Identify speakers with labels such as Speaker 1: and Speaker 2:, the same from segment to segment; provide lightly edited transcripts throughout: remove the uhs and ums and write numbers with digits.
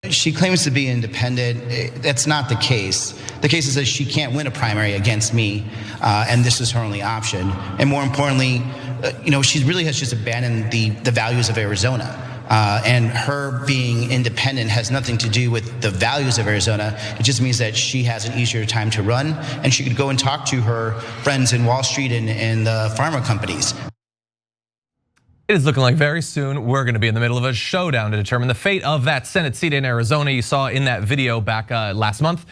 Speaker 1: She claims to be independent. That's not the case. The case is that she can't win a primary against me, and this is her only option. And more importantly, she really has just abandoned the values of Arizona. And her being independent has nothing to do with the values of Arizona. It just means that she has an easier time to run, and she could go and talk to her friends in Wall Street and the pharma companies.
Speaker 2: It is looking like very soon we're going to be in the middle of a showdown to determine the fate of that Senate seat in Arizona. You saw in that video back last month,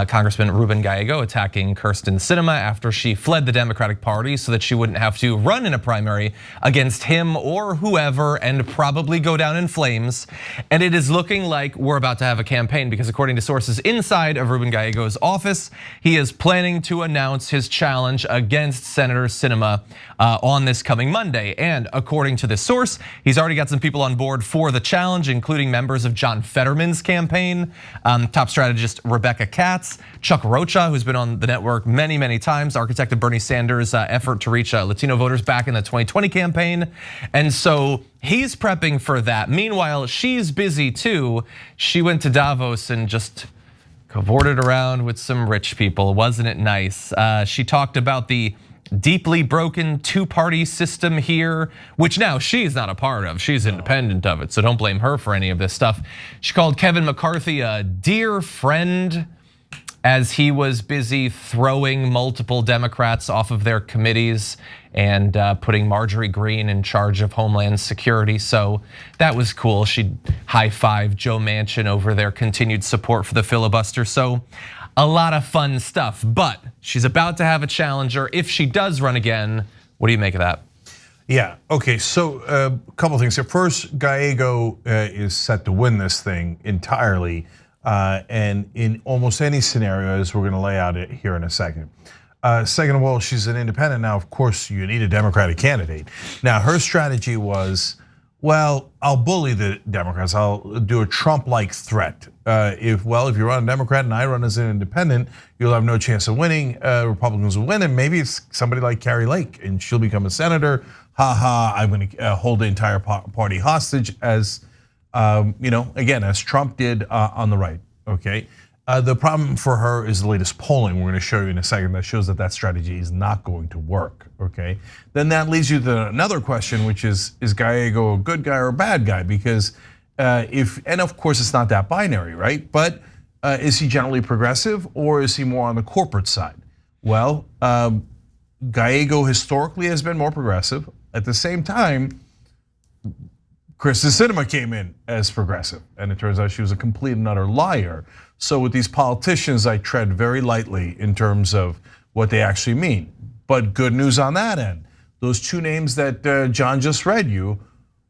Speaker 2: Congressman Ruben Gallego attacking Kyrsten Sinema after she fled the Democratic Party so that she wouldn't have to run in a primary against him or whoever and probably go down in flames. And it is looking like we're about to have a campaign because according to sources inside of Ruben Gallego's office, he is planning to announce his challenge against Senator Sinema on this coming Monday. And according to this source, he's already got some people on board for the challenge, including members of John Fetterman's campaign, top strategist Rebecca Katz, Chuck Rocha, who's been on the network many, many times, architect of Bernie Sanders' effort to reach Latino voters back in the 2020 campaign. And so he's prepping for that. Meanwhile, she's busy too. She went to Davos and just cavorted around with some rich people. Wasn't it nice? She talked about the deeply broken two-party system here, which now she's not a part of. She's independent of it, so don't blame her for any of this stuff. She called Kevin McCarthy a dear friend as he was busy throwing multiple Democrats off of their committees and putting Marjorie Greene in charge of Homeland Security. So that was cool. She'd high-five Joe Manchin over their continued support for the filibuster. So a lot of fun stuff, but she's about to have a challenger. If she does run again, what do you make of that?
Speaker 3: Yeah, okay, so a couple things here. First, Gallego is set to win this thing entirely, and in almost any scenario, as we're gonna lay out it here in a second. Second of all, she's an independent. Now, of course, you need a Democratic candidate. Now, her strategy was, well, I'll bully the Democrats. I'll do a Trump-like threat. If you run a Democrat and I run as an independent, you'll have no chance of winning. Republicans will win, and maybe it's somebody like Carrie Lake, and she'll become a senator. I'm going to hold the entire party hostage, as again, as Trump did on the right. Okay. The problem for her is the latest polling. We're going to show you in a second that shows that strategy is not going to work. Okay. Then that leads you to another question, which is Gallego a good guy or a bad guy? Because and of course it's not that binary, right? But is he generally progressive or is he more on the corporate side? Well, Gallego historically has been more progressive. At the same time, Kyrsten Sinema came in as progressive, and it turns out she was a complete and utter liar. So with these politicians, I tread very lightly in terms of what they actually mean. But good news on that end. Those two names that John just read you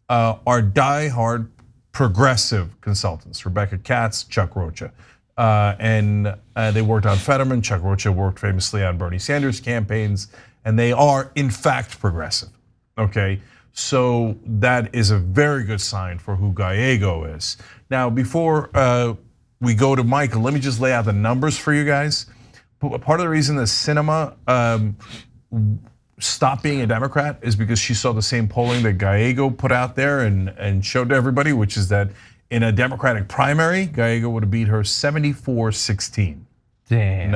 Speaker 3: are diehard progressive consultants, Rebecca Katz, Chuck Rocha. And they worked on Fetterman. Chuck Rocha worked famously on Bernie Sanders campaigns, and they are in fact progressive, okay? So that is a very good sign for who Gallego is. Now, before we go to Michael, let me just lay out the numbers for you guys. Part of the reason that Sinema stopped being a Democrat is because she saw the same polling that Gallego put out there and showed to everybody, which is that in a Democratic primary, Gallego would have beat her 74-16.
Speaker 2: Damn.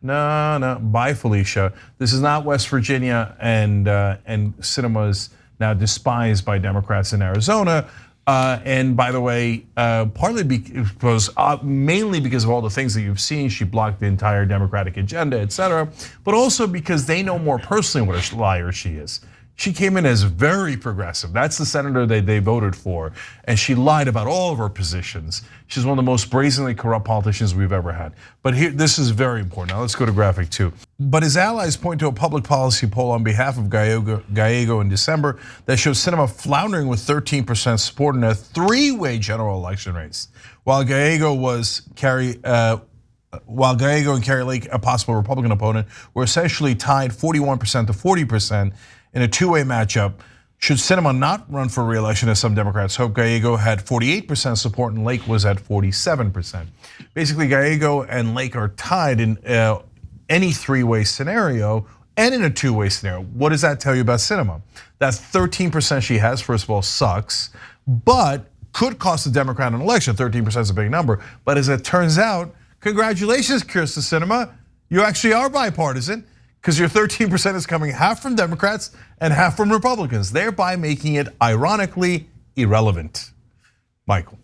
Speaker 3: No. Bye, Felicia. This is not West Virginia, and Sinema is now despised by Democrats in Arizona. And by the way, partly because mainly because of all the things that you've seen, she blocked the entire Democratic agenda, et cetera, but also because they know more personally what a liar she is. She came in as very progressive. That's the senator they voted for, and she lied about all of her positions. She's one of the most brazenly corrupt politicians we've ever had. But here, this is very important. Now let's go to graphic 2. But his allies point to a public policy poll on behalf of Gallego in December that shows Sinema floundering with 13% support in a 3-way general election race, while Gallego and Carrie Lake, a possible Republican opponent, were essentially tied 41% to 40%. In a 2-way matchup. Should Sinema not run for re-election, as some Democrats hope, Gallego had 48% support and Lake was at 47%. Basically, Gallego and Lake are tied in any 3-way scenario and in a 2-way scenario. What does that tell you about Sinema? That 13% she has, first of all, sucks, but could cost the Democrat an election. 13% is a big number, but as it turns out, congratulations, Kyrsten Sinema, you actually are bipartisan because your 13% is coming half from Democrats and half from Republicans, thereby making it ironically irrelevant. Michael.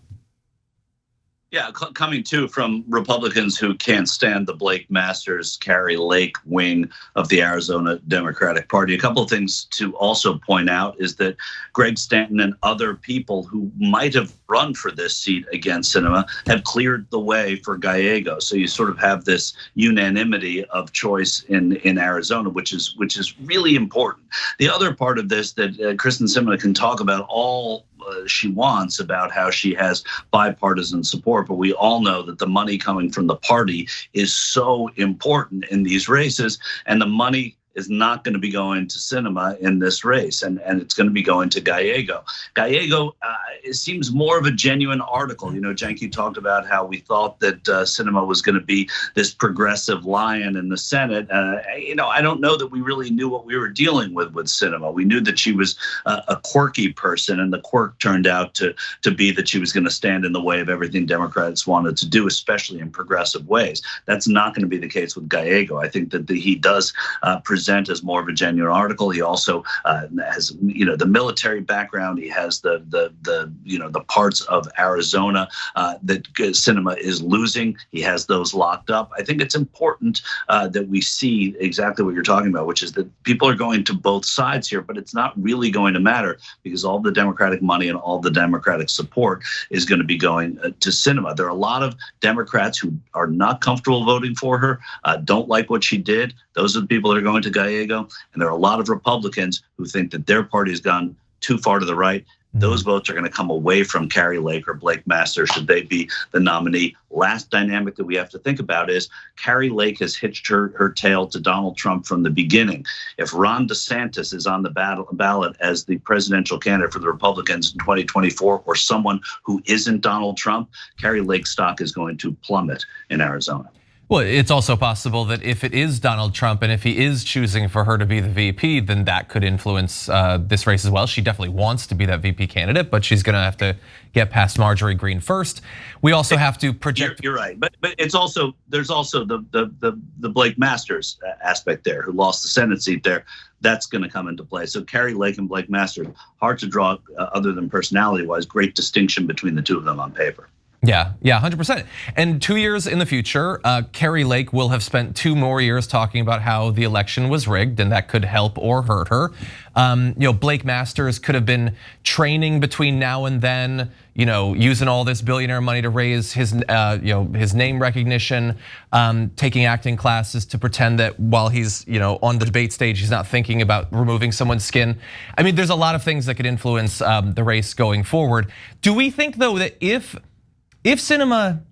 Speaker 4: Yeah, coming too from Republicans who can't stand the Blake Masters, Kari Lake wing of the Arizona Democratic Party. A couple of things to also point out is that Greg Stanton and other people who might have run for this seat against Sinema have cleared the way for Gallego. So you sort of have this unanimity of choice in Arizona, which is really important. The other part of this that Kyrsten Sinema can talk about all she wants about how she has bipartisan support, but we all know that the money coming from the party is so important in these races, and the money is not going to be going to Sinema in this race, and it's going to be going to Gallego. Gallego, it seems more of a genuine article. You know, Cenk, you talked about how we thought that Sinema was going to be this progressive lion in the Senate. You know, I don't know that we really knew what we were dealing with Sinema. We knew that she was a quirky person, and the quirk turned out to be that she was going to stand in the way of everything Democrats wanted to do, especially in progressive ways. That's not going to be the case with Gallego. I think that he does present as more of a genuine article. He also has, the military background. He has the parts of Arizona that Sinema is losing. He has those locked up. I think it's important that we see exactly what you're talking about, which is that people are going to both sides here, but it's not really going to matter because all the Democratic money and all the Democratic support is going to be going to Sinema. There are a lot of Democrats who are not comfortable voting for her, don't like what she did. Those are the people that are going to Gallego. And there are a lot of Republicans who think that their party has gone too far to the right. Those votes are going to come away from Kari Lake or Blake Masters should they be the nominee. Last dynamic that we have to think about is Kari Lake has hitched her tail to Donald Trump from the beginning. If Ron DeSantis is on the ballot as the presidential candidate for the Republicans in 2024 or someone who isn't Donald Trump, Kari Lake's stock is going to plummet in Arizona.
Speaker 2: Well, it's also possible that if it is Donald Trump and if he is choosing for her to be the VP, then that could influence this race as well. She definitely wants to be that VP candidate, but she's going to have to get past Marjorie Greene first. We also have to project.
Speaker 4: You're right, but there's also the Blake Masters aspect there, who lost the Senate seat there. That's going to come into play. So Kari Lake and Blake Masters, hard to draw other than personality-wise. Great distinction between the two of them on paper.
Speaker 2: Yeah, 100%. And 2 years in the future, Kari Lake will have spent 2 more years talking about how the election was rigged, and that could help or hurt her. Blake Masters could have been training between now and then, using all this billionaire money to raise his name recognition, taking acting classes to pretend that while he's on the debate stage, he's not thinking about removing someone's skin. I mean, there's a lot of things that could influence the race going forward. Do we think though that if Sinema,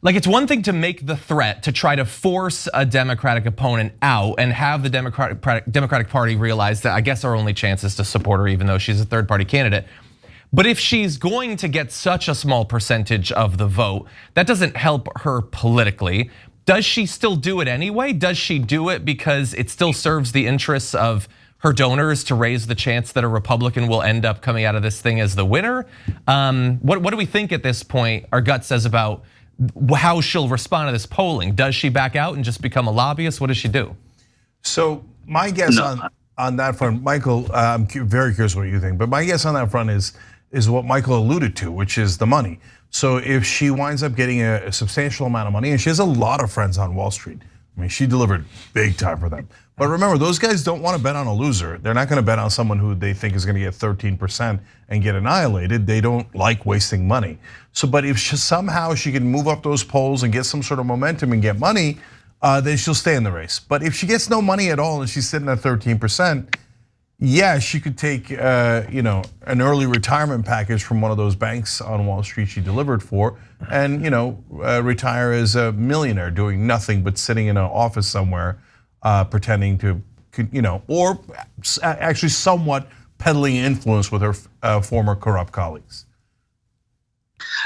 Speaker 2: like it's one thing to make the threat to try to force a Democratic opponent out and have the Democratic Party realize that I guess our only chance is to support her even though she's a third party candidate. But if she's going to get such a small percentage of the vote, that doesn't help her politically. Does she still do it anyway? Does she do it because it still serves the interests of her donors to raise the chance that a Republican will end up coming out of this thing as the winner? What do we think at this point our gut says about how she'll respond to this polling? Does she back out and just become a lobbyist? What does she do?
Speaker 3: So my guess on that front, Michael, I'm very curious what you think, but my guess on that front is what Michael alluded to, which is the money. So if she winds up getting a substantial amount of money, and she has a lot of friends on Wall Street, I mean, she delivered big time for them. But remember, those guys don't want to bet on a loser. They're not going to bet on someone who they think is going to get 13% and get annihilated. They don't like wasting money. So, but if somehow she can move up those polls and get some sort of momentum and get money, then she'll stay in the race. But if she gets no money at all and she's sitting at 13%, yeah, she could take an early retirement package from one of those banks on Wall Street she delivered for, and retire as a millionaire doing nothing but sitting in an office somewhere. Pretending to, or actually somewhat peddling influence with her former corrupt colleagues.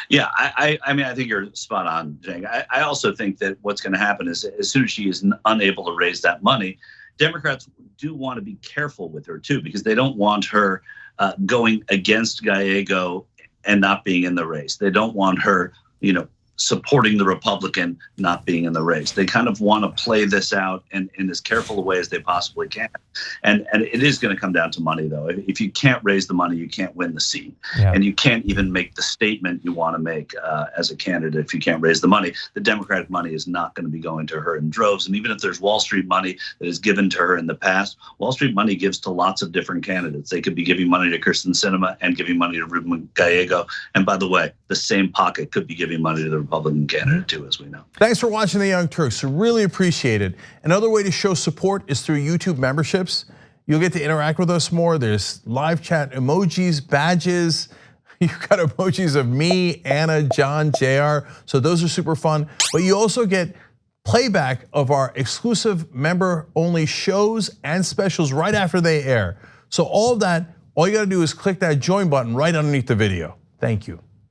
Speaker 4: Yeah, I mean, I think you're spot on, Cenk. I also think that what's going to happen is as soon as she is unable to raise that money, Democrats do want to be careful with her too, because they don't want her going against Gallego and not being in the race. They don't want her, supporting the Republican not being in the race. They kind of want to play this out in as careful a way as they possibly can. And it is going to come down to money, though. If you can't raise the money, you can't win the seat. Yeah. And you can't even make the statement you want to make as a candidate if you can't raise the money. The Democratic money is not going to be going to her in droves. And even if there's Wall Street money that is given to her in the past, Wall Street money gives to lots of different candidates. They could be giving money to Kyrsten Sinema and giving money to Ruben Gallego. And by the way, the same pocket could be giving money to the Republican candidate too, as we know.
Speaker 3: Thanks for watching The Young Turks. Really appreciate it. Another way to show support is through YouTube memberships. You'll get to interact with us more. There's live chat emojis, badges. You've got emojis of me, Anna, John, JR. So those are super fun. But you also get playback of our exclusive member-only shows and specials right after they air. So all of that, all you gotta do is click that join button right underneath the video. Thank you.